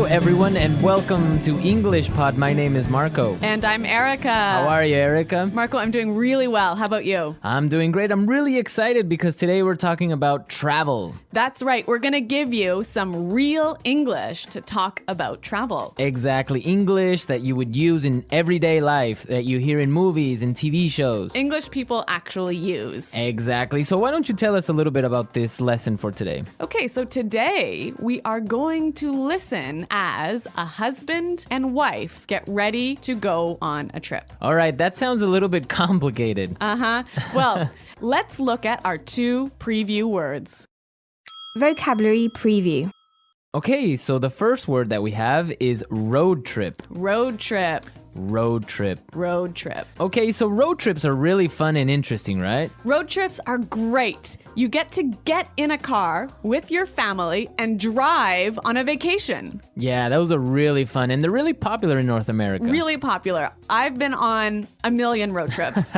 everyone, and welcome to English Pod. My name is Marco. And I'm Erica. How are you, Erica? Marco, I'm doing really well. How about you? I'm doing great. I'm really excited because today we're talking about travel. That's right. We're going to give you some real English to talk about travel. Exactly. English that you would use in everyday life, that you hear in movies and TV shows. English people actually use. Exactly. So why don't you tell us a little bit about this lesson for today? Okay, so today we are going to listen as a husband and wife get ready to go on a trip. All right, that sounds a little bit complicated. Well, let's look at our two preview words. Vocabulary preview. Okay, so the first word that we have is road trip. Road trip. Road trip. Road trip. Okay, so road trips are really fun and interesting, right? Road trips are great. You get to get in a car with your family and drive on a vacation. Yeah, those are really fun, and they're really popular in North America. Really popular. I've been on a million road trips.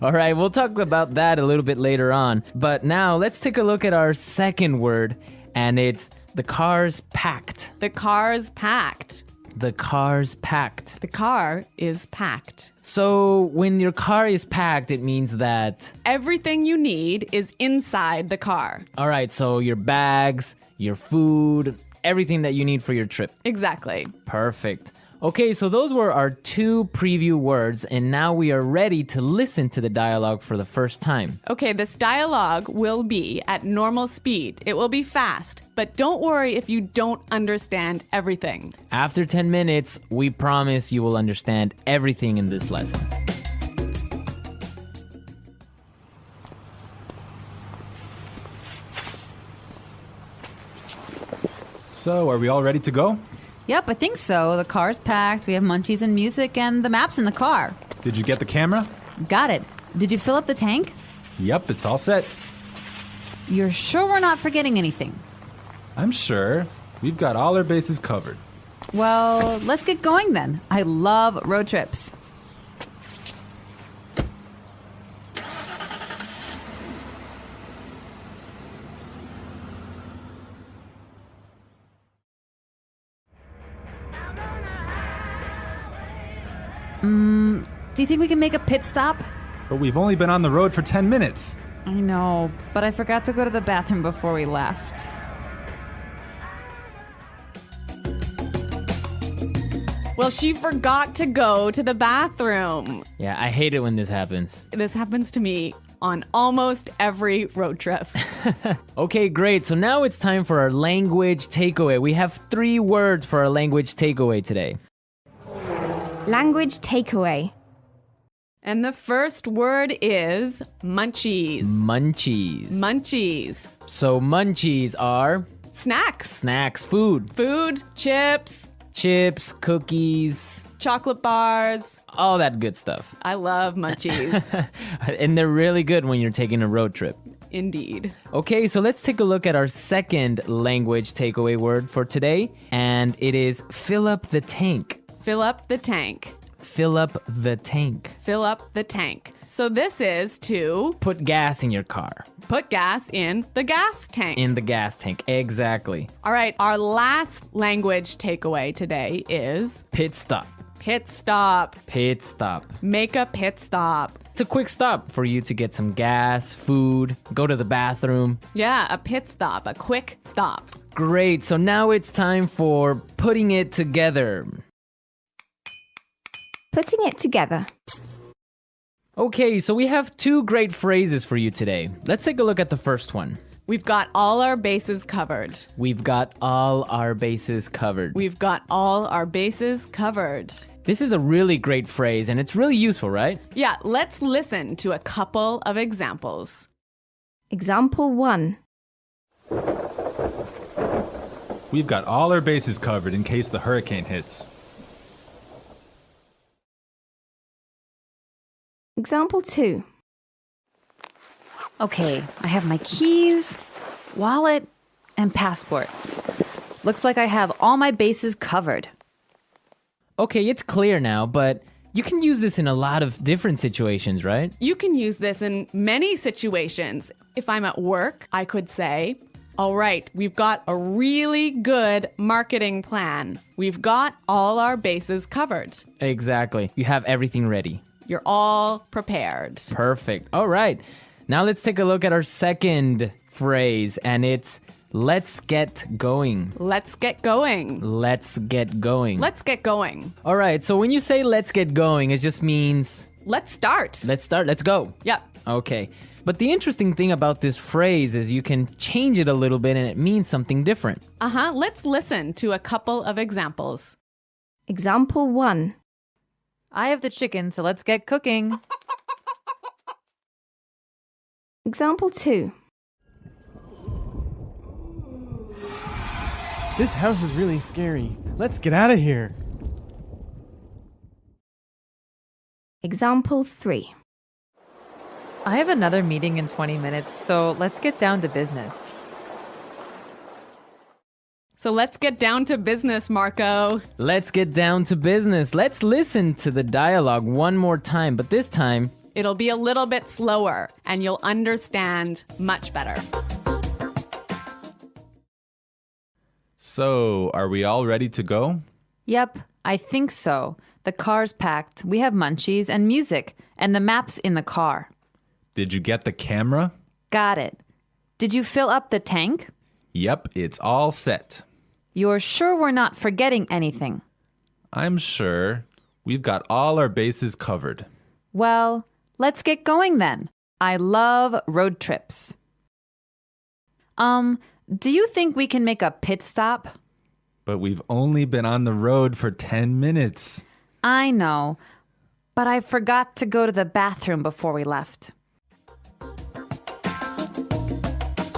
All right, we'll talk about that a little bit later on. But now let's take a look at our second word, and it's the car's packed. The car's packed. The car's packed. The car is packed. So when your car is packed, it means that... everything you need is inside the car. All right, so your bags, your food, everything that you need for your trip. Exactly. Perfect. Okay, so those were our two preview words, and now we are ready to listen to the dialogue for the first time. Okay, this dialogue will be at normal speed. It will be fast, but don't worry if you don't understand everything. After 10 minutes, we promise you will understand everything in this lesson. So, are we all ready to go? Yep, I think so. The car's packed, we have munchies and music, and the map's in the car. Did you get the camera? Got it. Did you fill up the tank? Yep, it's all set. You're sure we're not forgetting anything? I'm sure. We've got all our bases covered. Well, let's get going then. I love road trips. Do you think we can make a pit stop? But we've only been on the road for 10 minutes. I know, but I forgot to go to the bathroom before we left. Well, she forgot to go to the bathroom. Yeah, I hate it when this happens. This happens to me on almost every road trip. Okay, great. So now it's time for our language takeaway. We have 3 words for our language takeaway today. Language takeaway. And the first word is munchies. Munchies. Munchies. So munchies are Snacks. snacks, food, Food, chips, chips, cookies, chocolate bars. all that good stuff. I love munchies. And they're really good when you're taking a road trip. Indeed. Okay, so let's take a look at our second language takeaway word for today, and it is fill up the tank. Fill up the tank. Fill up the tank. Fill up the tank. So this is to Put gas in your car. put gas in the gas tank. In the gas tank, exactly. All right, our last language takeaway today is Pit stop. pit stop. Pit stop. Make a pit stop. It's a quick stop for you to get some gas, food, go to the bathroom. Yeah, a pit stop, a quick stop. Great, so now it's time for putting it together. Putting it together. Okay, so we have 2 great phrases for you today. Let's take a look at the first one. We've got all our bases covered. We've got all our bases covered. We've got all our bases covered. This is a really great phrase, and it's really useful, right? Yeah, let's listen to a couple of examples. Example 1. We've got all our bases covered in case the hurricane hits. Example 2. Okay, I have my keys, wallet, and passport. Looks like I have all my bases covered. Okay, it's clear now, but you can use this in a lot of different situations, right? You can use this in many situations. If I'm at work, I could say, All right, we've got a really good marketing plan. We've got all our bases covered. Exactly. You have everything ready. You're all prepared. Perfect. All right. Now let's take a look at our second phrase, and it's let's get going. Let's get going. Let's get going. Let's get going. All right. So when you say let's get going, it just means Let's start. let's start. Let's go. Yep. Okay. But the interesting thing about this phrase is you can change it a little bit and it means something different. Let's listen to a couple of examples. Example 1. I have the chicken, so let's get cooking. Example 2. This house is really scary. Let's get out of here. Example 3. I have another meeting in 20 minutes, so let's get down to business. So let's get down to business, Marco. Let's get down to business. Let's listen to the dialogue one more time, but this time, It'll be a little bit slower and you'll understand much better. So, are we all ready to go? Yep, I think so. The car's packed, we have munchies and music, and the map's in the car. Did you get the camera? Got it. Did you fill up the tank? Yep, it's all set. You're sure we're not forgetting anything? I'm sure. We've got all our bases covered. Well, let's get going then. I love road trips. Do you think we can make a pit stop? But we've only been on the road for 10 minutes. I know, but I forgot to go to the bathroom before we left.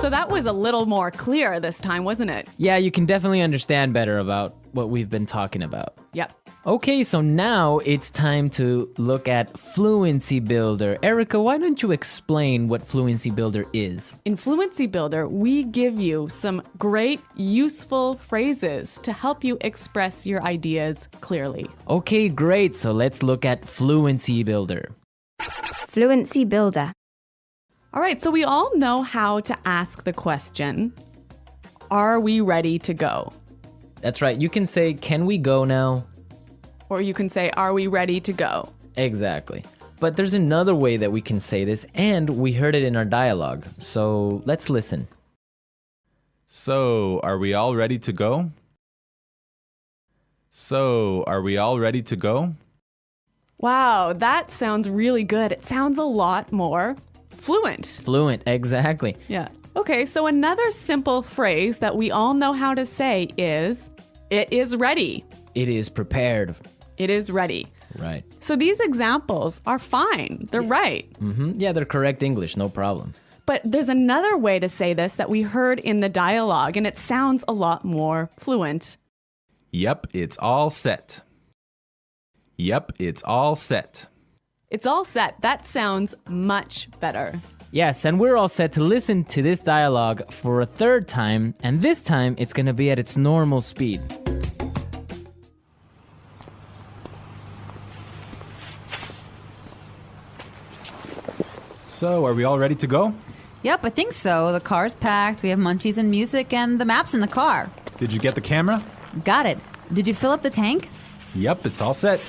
So that was a little more clear this time, wasn't it? yeah, you can definitely understand better about what we've been talking about. Yep. Okay, so now it's time to look at Fluency Builder. Erica, why don't you explain what Fluency Builder is? In Fluency Builder, we give you some great, useful phrases to help you express your ideas clearly. Okay, great. So let's look at Fluency Builder. Fluency Builder. All right, so we all know how to ask the question, are we ready to go? That's right. You can say, can we go now? Or you can say, are we ready to go? Exactly. But there's another way that we can say this, and we heard it in our dialogue. So let's listen. So, are we all ready to go? So, are we all ready to go? Wow, that sounds really good. It sounds a lot more fluent. Fluent, exactly. Yeah. Okay, so another simple phrase that we all know how to say is, it is ready. It is prepared. It is ready. Right. So these examples are fine. They're right. Yeah, they're correct English, no problem. But there's another way to say this that we heard in the dialogue, and it sounds a lot more fluent. Yep, it's all set. Yep, it's all set. It's all set. That sounds much better. Yes, and we're all set to listen to this dialogue for a third time, and this time it's going to be at its normal speed. So, are we all ready to go? Yep, I think so. The car's packed, we have munchies and music, and the map's in the car. Did you get the camera? Got it. Did you fill up the tank? Yep, it's all set.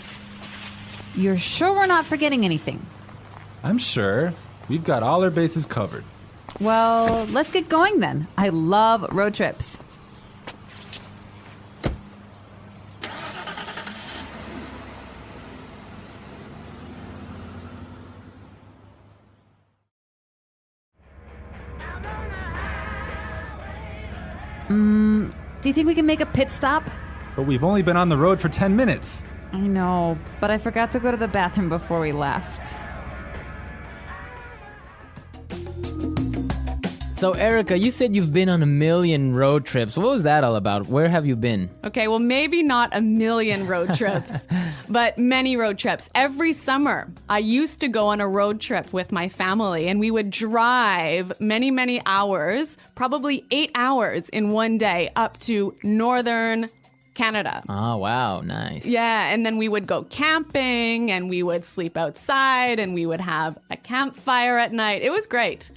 You're sure we're not forgetting anything? I'm sure. We've got all our bases covered. Well, let's get going then. I love road trips. Do you think we can make a pit stop? But we've only been on the road for 10 minutes. I know, but I forgot to go to the bathroom before we left. So, Erica, you said you've been on a million road trips. What was that all about? Where have you been? Okay, well, maybe not a million road trips, but many road trips. Every summer, I used to go on a road trip with my family, and we would drive many, many hours, probably 8 hours in one day, up to northern Canada. Oh, wow. Nice. Yeah, and then we would go camping and we would sleep outside and we would have a campfire at night. It was great.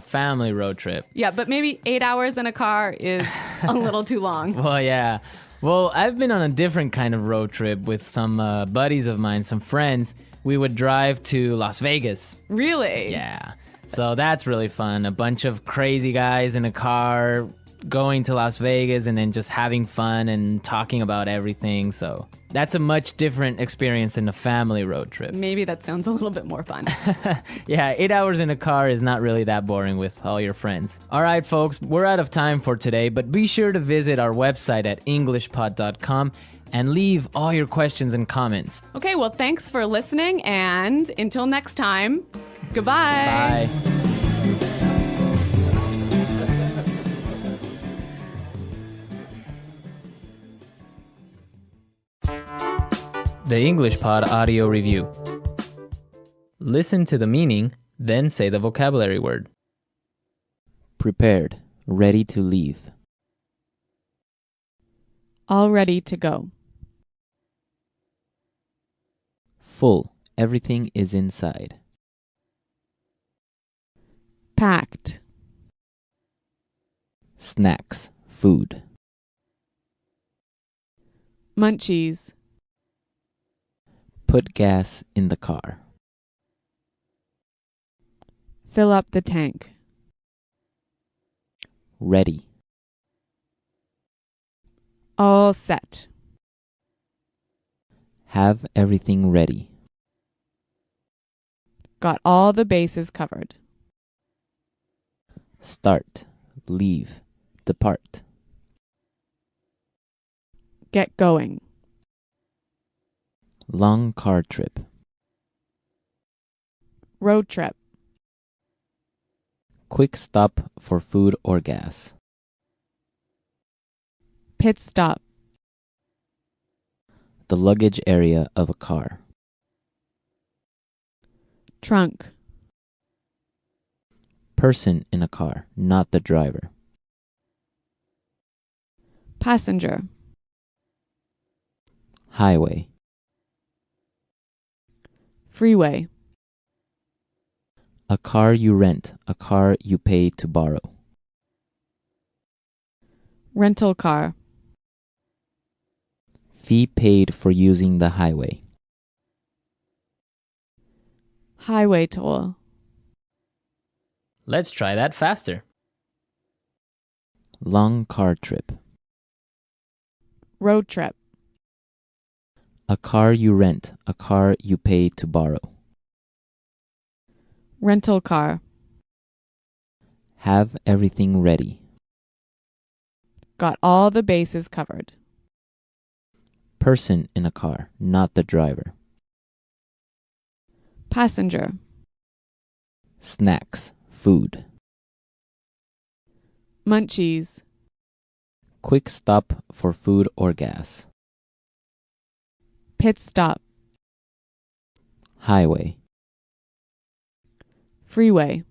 Family road trip. Yeah, but maybe 8 hours in a car is a little too long. Well, yeah. Well, I've been on a different kind of road trip with some buddies of mine, some friends. We would drive to Las Vegas. Really? Yeah. So that's really fun. A bunch of crazy guys in a car going to Las Vegas and then just having fun and talking about everything. So that's a much different experience than a family road trip. Maybe that sounds a little bit more fun. Yeah, 8 hours in a car is not really that boring with all your friends. All right, folks, we're out of time for today, but be sure to visit our website at EnglishPod.com and leave all your questions and comments. Okay, well, thanks for listening, and until next time, goodbye. Bye. The English Pod Audio Review. Listen to the meaning, then say the vocabulary word. Prepared, ready to leave. All ready to go. Full, everything is inside. Packed. Snacks, food. Munchies. Put gas in the car. Fill up the tank. Ready. All set. Have everything ready. Got all the bases covered. Start, leave, depart. Get going. Long car trip. Road trip. Quick stop for food or gas. Pit stop. The luggage area of a car. Trunk. Person in a car, not the driver. Passenger. Highway. Freeway. A car you rent, a car you pay to borrow. Rental car. Fee paid for using the highway. Highway toll. Let's try that faster. Long car trip. Road trip. A car you rent, a car you pay to borrow. Rental car. Have everything ready. Got all the bases covered. Person in a car, not the driver. Passenger. Snacks, food. Munchies. Quick stop for food or gas. Pit stop. Highway. Freeway.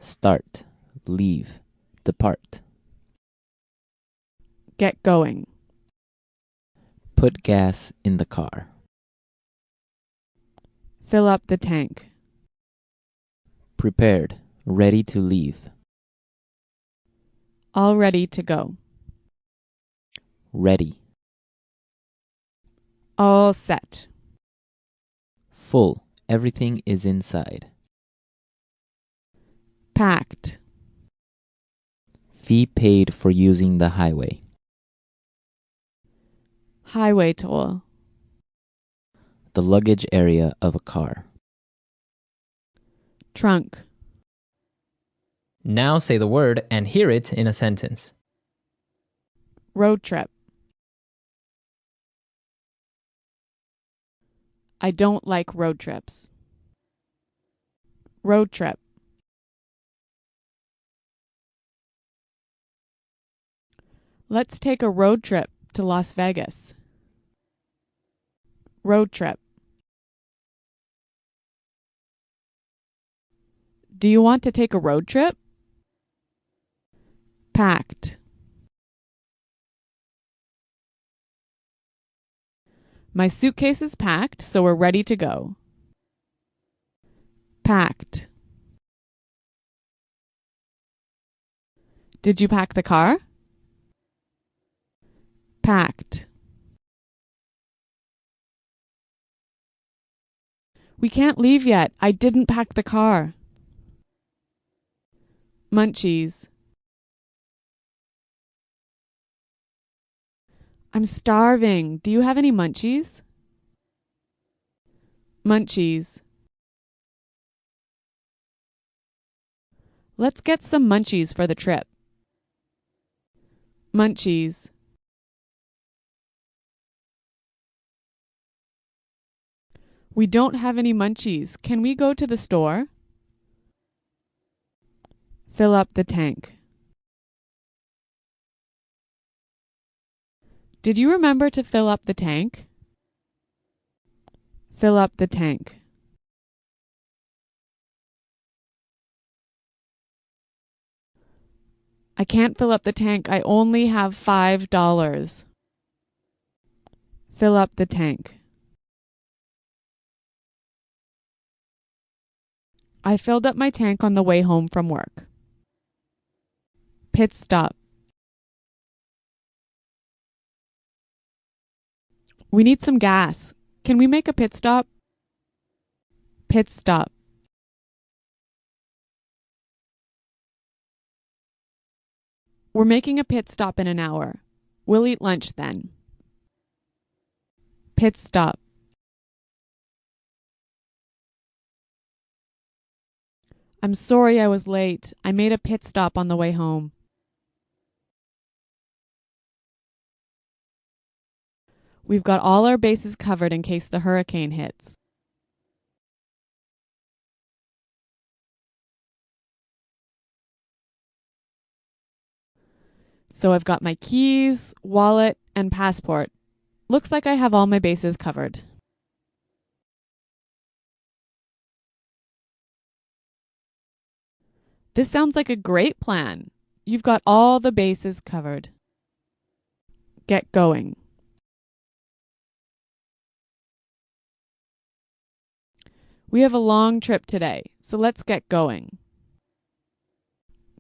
Start, leave, depart. Get going. Put gas in the car. Fill up the tank. Prepared, ready to leave. All ready to go. Ready. All set. Full, everything is inside. Packed. Fee paid for using the highway. Highway toll. The luggage area of a car. Trunk. Now say the word and hear it in a sentence. Road trip. I don't like road trips. Road trip. Let's take a road trip to Las Vegas. Road trip. Do you want to take a road trip? Packed. My suitcase is packed, so we're ready to go. Packed. Did you pack the car? Packed. We can't leave yet. I didn't pack the car. Munchies. I'm starving. Do you have any munchies? Munchies. Let's get some munchies for the trip. Munchies. We don't have any munchies. Can we go to the store? Fill up the tank. Did you remember to fill up the tank? Fill up the tank. I can't fill up the tank. I only have $5. Fill up the tank. I filled up my tank on the way home from work. Pit stop. We need some gas. Can we make a pit stop? Pit stop. We're making a pit stop in an hour. We'll eat lunch then. Pit stop. I'm sorry I was late. I made a pit stop on the way home. We've got all our bases covered in case the hurricane hits. So I've got my keys, wallet, and passport. Looks like I have all my bases covered. This sounds like a great plan. You've got all the bases covered. Get going. We have a long trip today, so let's get going.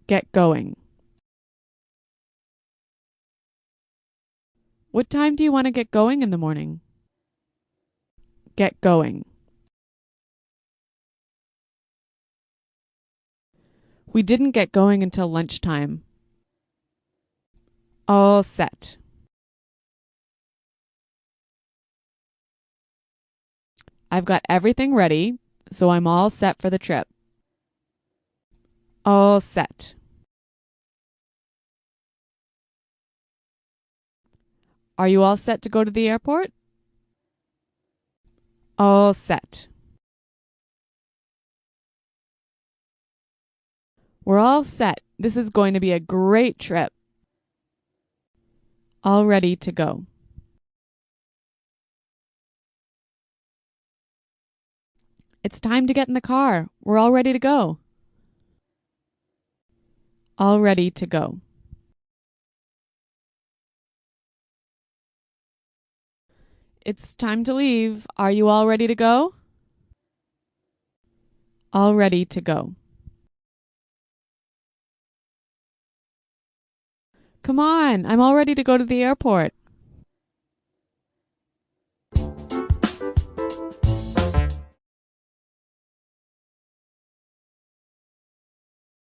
Get going. What time do you want to get going in the morning? Get going. We didn't get going until lunchtime. All set. I've got everything ready, so I'm all set for the trip. All set. Are you all set to go to the airport? All set. We're all set. This is going to be a great trip. All ready to go. It's time to get in the car. We're all ready to go. All ready to go. It's time to leave. Are you all ready to go? All ready to go. Come on, I'm all ready to go to the airport.